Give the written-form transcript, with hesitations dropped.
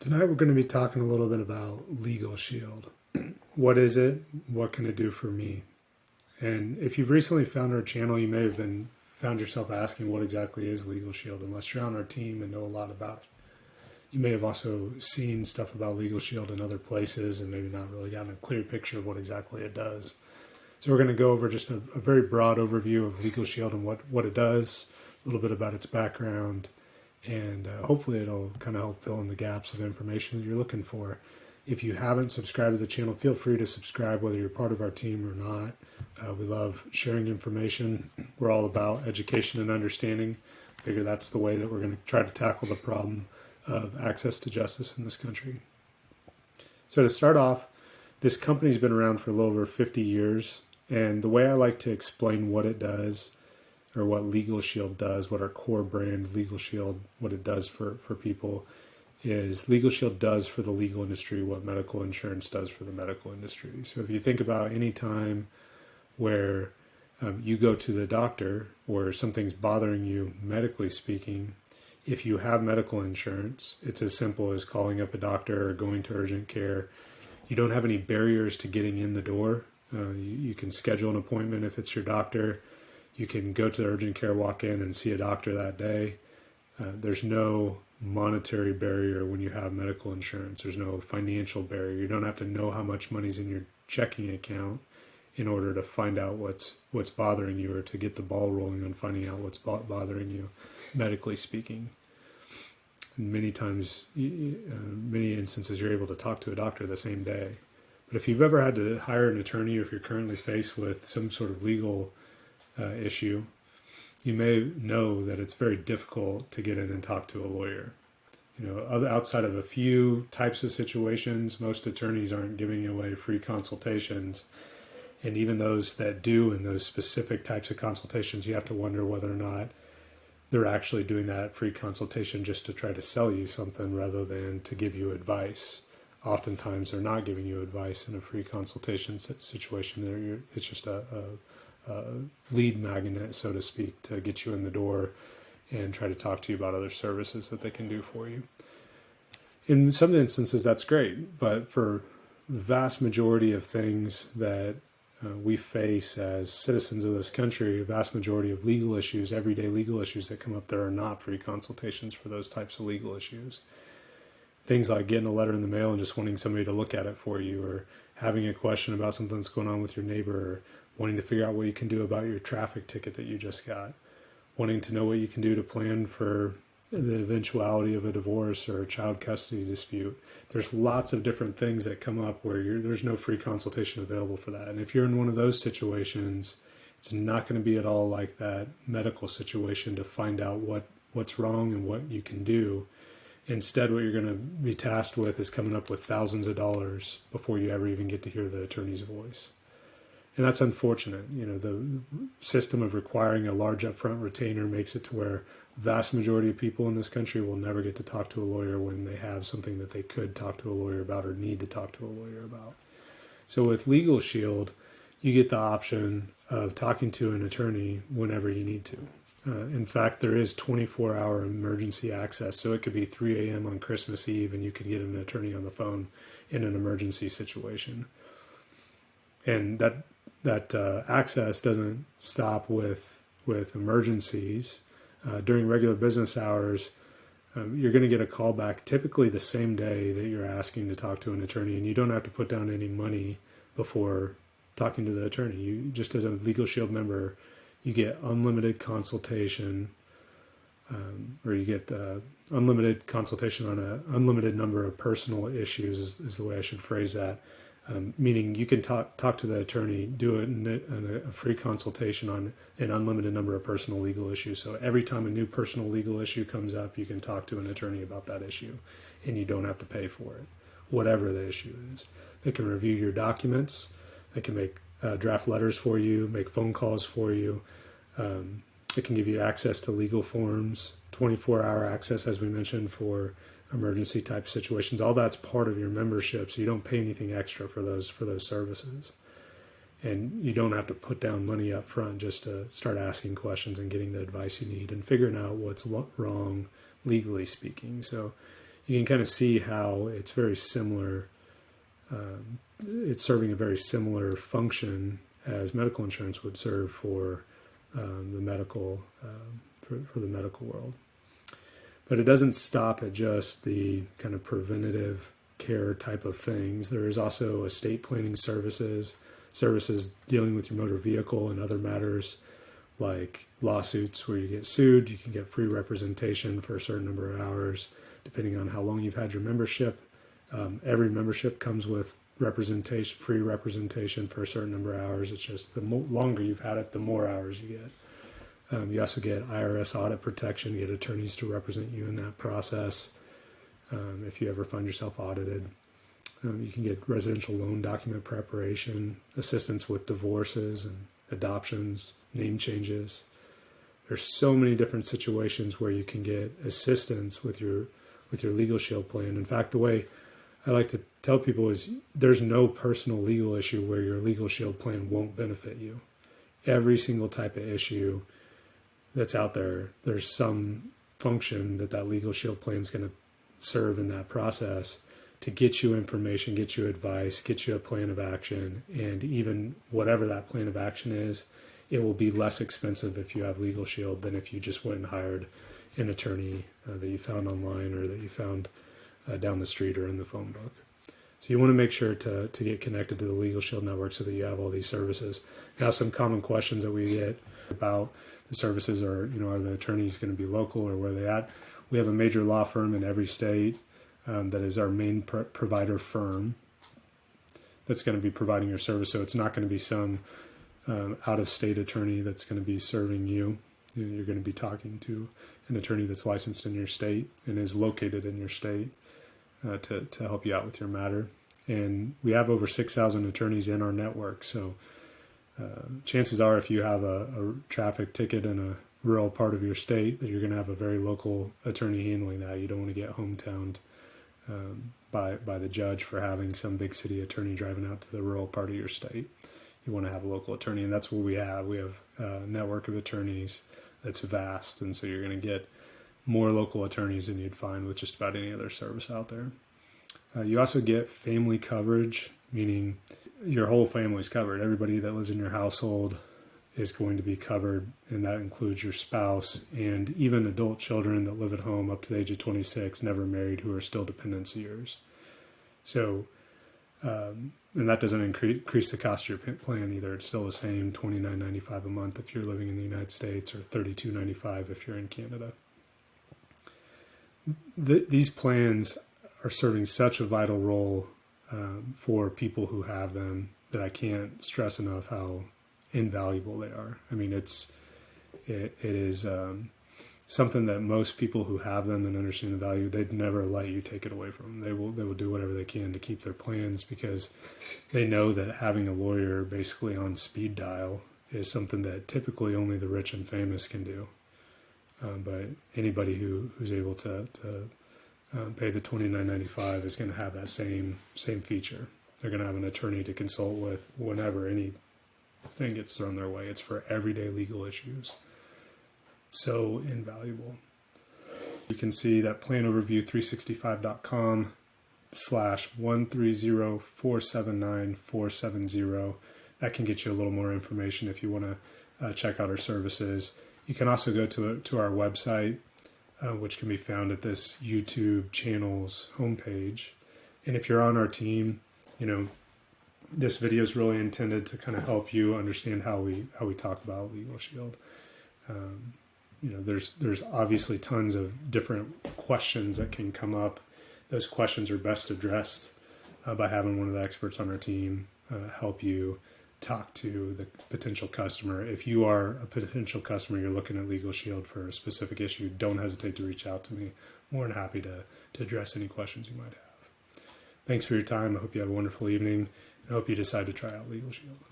Tonight we're going to be talking a little bit about LegalShield. What is it? What can it do for me? And if you've recently found our channel, you may have found yourself asking what exactly is LegalShield, unless you're on our team and know a lot about it. You may have also seen stuff about LegalShield in other places and maybe not really gotten a clear picture of what exactly it does. So we're going to go over just a very broad overview of LegalShield and what it does, a little bit about its background, and hopefully it'll kind of help fill in the gaps of information that you're looking for. If you haven't subscribed to the channel, feel free to subscribe whether you're part of our team or not. We love sharing information. We're all about education and understanding. I figure that's the way that we're going to try to tackle the problem of access to justice in this country. So to start off, this company's been around for a little over 50 years, and the way I like to explain what it does, or what LegalShield does, what our core brand LegalShield, what it does for people, is LegalShield does for the legal industry what medical insurance does for the medical industry. So if you think about any time where you go to the doctor or something's bothering you medically speaking, if you have medical insurance, it's as simple as calling up a doctor or going to urgent care. You don't have any barriers to getting in the door. You can schedule an appointment if it's your doctor. You can go to the urgent care, walk in and see a doctor that day. There's no monetary barrier when you have medical insurance. There's no financial barrier. You don't have to know how much money's in your checking account in order to find out what's bothering you or to get the ball rolling on finding out what's bothering you, medically speaking. And many times, many instances, you're able to talk to a doctor the same day. But if you've ever had to hire an attorney, or if you're currently faced with some sort of legal issue, you may know that it's very difficult to get in and talk to a lawyer. You know, outside of a few types of situations, most attorneys aren't giving away free consultations. And even those that do in those specific types of consultations, you have to wonder whether or not they're actually doing that free consultation just to try to sell you something rather than to give you advice. Oftentimes they're not giving you advice in a free consultation situation. It's just a lead magnet, so to speak, to get you in the door and try to talk to you about other services that they can do for you. In some instances, that's great, but for the vast majority of things that we face as citizens of this country, a vast majority of legal issues, everyday legal issues that come up, there are not free consultations for those types of legal issues. Things like getting a letter in the mail and just wanting somebody to look at it for you, or having a question about something that's going on with your neighbor, or wanting to figure out what you can do about your traffic ticket that you just got, wanting to know what you can do to plan for the eventuality of a divorce or a child custody dispute. There's lots of different things that come up where there's no free consultation available for that. And if you're in one of those situations, it's not going to be at all like that medical situation to find out what's wrong and what you can do. Instead, what you're going to be tasked with is coming up with thousands of dollars before you ever even get to hear the attorney's voice. And that's unfortunate. You know, the system of requiring a large upfront retainer makes it to where vast majority of people in this country will never get to talk to a lawyer when they have something that they could talk to a lawyer about or need to talk to a lawyer about. So with LegalShield, you get the option of talking to an attorney whenever you need to. In fact, there is 24-hour emergency access, so it could be 3 a.m. on Christmas Eve and you could get an attorney on the phone in an emergency situation. And that access doesn't stop with emergencies. During regular business hours, you're going to get a call back typically the same day that you're asking to talk to an attorney, and you don't have to put down any money before talking to the attorney. You just, as a LegalShield member, you get unlimited consultation, or you get unlimited consultation on an unlimited number of personal issues is the way I should phrase that. Meaning you can talk to the attorney, do it in a free consultation on an unlimited number of personal legal issues. So every time a new personal legal issue comes up, you can talk to an attorney about that issue, and you don't have to pay for it, whatever the issue is. They can review your documents. They can make draft letters for you, make phone calls for you. It can give you access to legal forms, 24-hour access, as we mentioned, for emergency type situations. All that's part of your membership, so you don't pay anything extra for those services. And you don't have to put down money up front just to start asking questions and getting the advice you need and figuring out what's wrong legally speaking. So you can kind of see how it's very similar. It's serving a very similar function as medical insurance would serve for the medical for the medical world. But it doesn't stop at just the kind of preventative care type of things. There is also estate planning services dealing with your motor vehicle and other matters like lawsuits where you get sued. You can get free representation for a certain number of hours, depending on how long you've had your membership. Every membership comes with free representation for a certain number of hours. It's just the longer you've had it, the more hours you get. You also get IRS audit protection. You get attorneys to represent you in that process if you ever find yourself audited. You can get residential loan document preparation, assistance with divorces and adoptions, name changes. There's so many different situations where you can get assistance with your LegalShield plan. In fact, the way I like to tell people is there's no personal legal issue where your LegalShield plan won't benefit you. Every single type of issue that's out there, there's some function that LegalShield plan is going to serve in that process to get you information, get you advice, get you a plan of action, and even whatever that plan of action is, it will be less expensive if you have LegalShield than if you just went and hired an attorney that you found online or that you found down the street or in the phone book. So you want to make sure to get connected to the LegalShield network so that you have all these services. Now, some common questions that we get about the services are, are the attorneys going to be local or where are they at? We have a major law firm in every state that is our main provider firm that's going to be providing your service. So it's not going to be some out-of-state attorney that's going to be serving you. You're going to be talking to an attorney that's licensed in your state and is located in your state to help you out with your matter. And we have over 6,000 attorneys in our network. So chances are if you have a traffic ticket in a rural part of your state that you're going to have a very local attorney handling that. You don't want to get hometowned by the judge for having some big city attorney driving out to the rural part of your state. You want to have a local attorney, and that's what we have. We have a network of attorneys that's vast, and so you're going to get more local attorneys than you'd find with just about any other service out there. You also get family coverage, meaning your whole family's covered. Everybody that lives in your household is going to be covered, and that includes your spouse and even adult children that live at home up to the age of 26, never married, who are still dependents of yours. So, and that doesn't increase the cost of your plan either. It's still the same, $29.95 a month if you're living in the United States or $32.95 if you're in Canada. These plans are serving such a vital role for people who have them that I can't stress enough how invaluable they are. I mean, it is something that most people who have them and understand the value, they'd never let you take it away from them. They will do whatever they can to keep their plans because they know that having a lawyer basically on speed dial is something that typically only the rich and famous can do. But anybody who's able to pay the $29.95 is going to have that same feature. They're going to have an attorney to consult with whenever anything gets thrown their way. It's for everyday legal issues. So invaluable. You can see that planoverview365.com/130479470. That can get you a little more information if you want to check out our services. You can also go to our website, which can be found at this YouTube channel's homepage. And if you're on our team, this video is really intended to kind of help you understand how we talk about LegalShield. There's obviously tons of different questions that can come up. Those questions are best addressed by having one of the experts on our team help you talk to the potential customer. If you are a potential customer, you're looking at LegalShield for a specific issue, don't hesitate to reach out to me. More than happy to address any questions you might have. Thanks for your time. I hope you have a wonderful evening. I hope you decide to try out LegalShield.